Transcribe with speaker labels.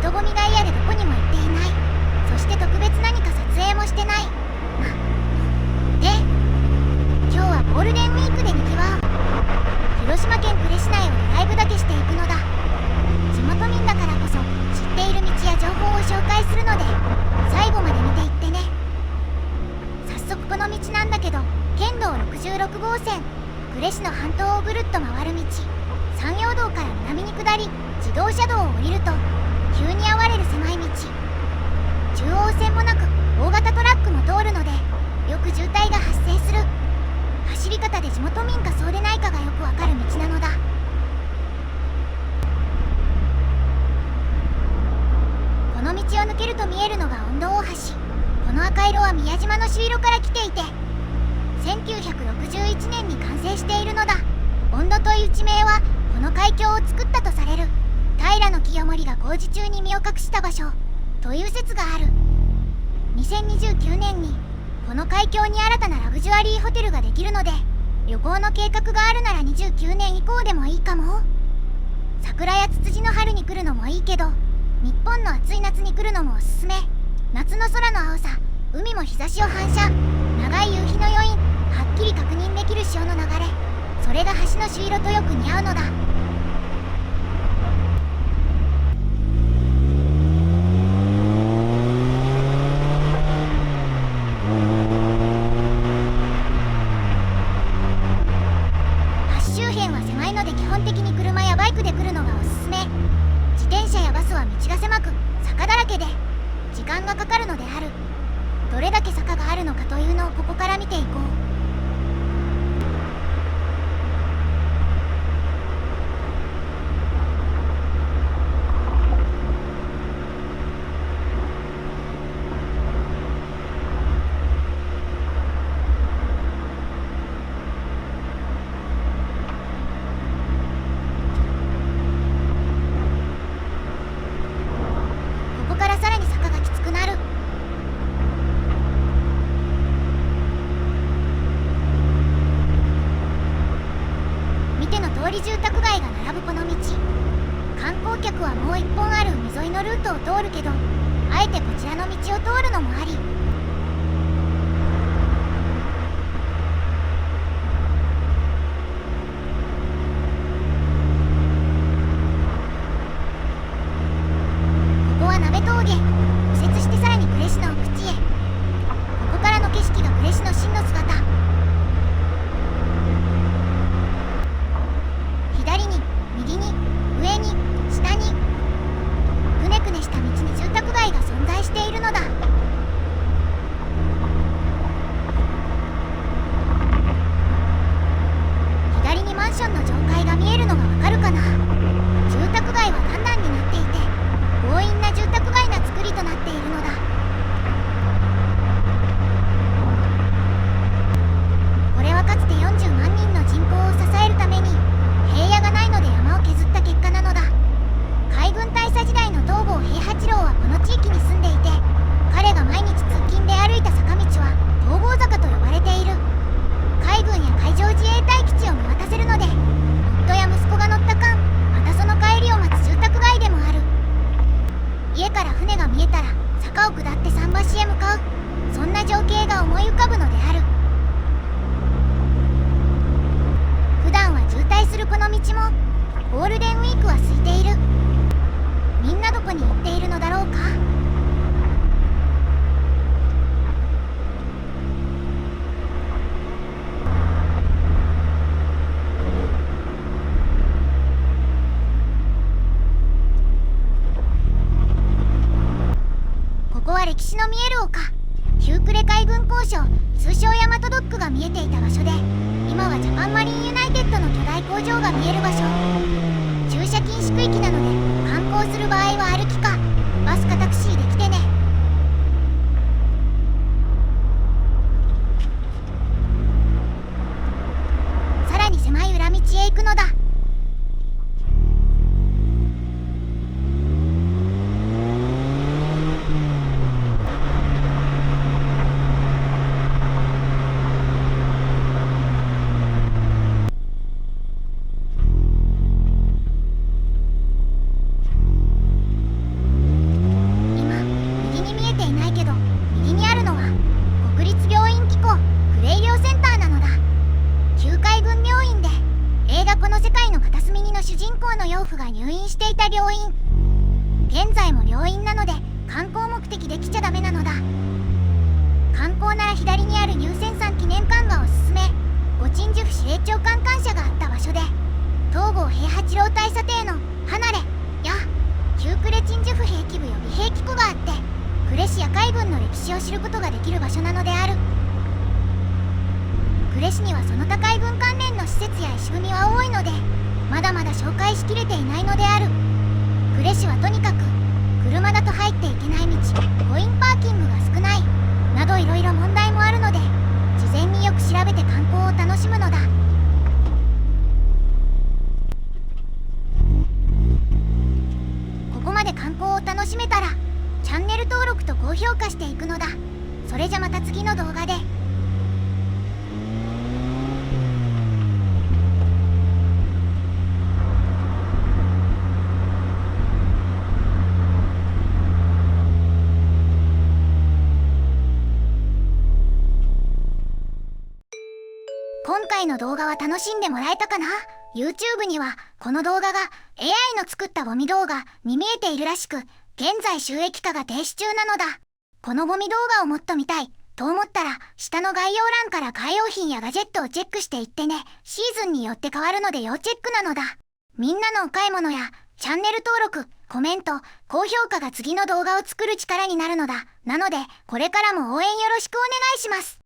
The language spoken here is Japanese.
Speaker 1: 人混みが嫌でどこにも行っていない。そして特別何か撮影もしてない。で、今日はゴールデンウィークでにぎわう広島県呉市内をドライブだけしていくのだ。地元民だからこそ知っている道や情報を紹介するので最後まで見ていってね。早速この道なんだけど、県道66号線呉市の半島をぐるっと回る道、山陽道から南に下り自動車道を降りると急にあわれる狭い道。中央線もなく大型トラックも通るのでよく渋滞が発生する。走り方で地元民かそうでないかがよくわかる道なのだ。この道を抜けると見えるのが恩戸大橋。この赤色は宮島の朱色から来ていて1961年に完成しているのだ。恩戸という地名はこの海峡を作ったとされる平清盛が工事中に身を隠した場所という説がある。2029年にこの海峡に新たなラグジュアリーホテルができるので旅行の計画があるなら29年以降でもいいかも。桜やツツジの春に来るのもいいけど日本の暑い夏に来るのもおすすめ。夏の空の青さ、海も日差しを反射、長い夕日の余韻、はっきり確認できる潮の流れ、それが橋の朱色とよく似合うのだ。橋周辺は狭いので基本的に車やバイクで来るのがおすすめ。自転車やバスは道が狭く坂だらけで時間がかかるのである。どれだけ坂があるのかというのをここから見ていこう。ここからさらに坂がきつくなる。見ての通り住宅街が並ぶこの道。観光客はもう一本ある海沿いのルートを通るけどあえてこちらの道を通るのもあり。ここは鍋峠。右折してさらに呉市の奥地へ。ここからの景色が呉市の真の姿。左に右に上に下にくねくねした道に住宅街が存在しているのだ。左にマンションの上階が見えるのがわかるかな。住宅街は段々になっていて強引な住宅街な作りとなっているのだ。これはかつて40万人の人口を支えるために平野がないので山を削った結果なのだ。海軍大佐時代の東郷平八郎はこの地域に住んでいて彼が毎日通勤で歩いた坂道は東郷坂と呼ばれている。海軍や海上自衛隊基地を見渡せるので夫や息子が乗った間またその帰りを待つ住宅街でもある。家から船が見えたら坂を下って桟橋へ向かう、そんな情景が思い浮かぶのである。普段は渋滞するこの道もゴールデンウィークは空いている。みんなどこに行っているのだろうか。ここは歴史の見える丘、旧呉海軍工廠通称ヤマトドックが見えていた場所で今はジャパンマリンユナイテッドの巨大工場が見える場所。駐車禁止区域なので観光する場合は歩きかバスかタクシーで来てね。さらに狭い裏道へ行くのだ。王の養父が入院していた病院。現在も病院なので観光目的で来ちゃダメなのだ。観光なら左にある入泉山記念館がおすすめ。御鎮守府司令長官官舎があった場所で、東郷平八郎大佐邸の離れや旧呉鎮守府兵器部予備兵器庫があって、呉市や海軍の歴史を知ることができる場所なのである。呉市にはその他海軍関連の施設や石組みは多いので、まだまだ紹介しきれていないのである。呉市はとにかく車だと入っていけない道、コインパーキングが少ないなどいろいろ問題もあるので、事前によく調べて観光を楽しむのだ。ここまで観光を楽しめたらチャンネル登録と高評価していくのだ。それじゃまた次の動画で。今回の動画は楽しんでもらえたかな？ YouTube にはこの動画が AI の作ったゴミ動画に見えているらしく、現在収益化が停止中なのだ。このゴミ動画をもっと見たいと思ったら、下の概要欄から買い用品やガジェットをチェックしていってね。シーズンによって変わるので要チェックなのだ。みんなのお買い物やチャンネル登録、コメント、高評価が次の動画を作る力になるのだ。なのでこれからも応援よろしくお願いします。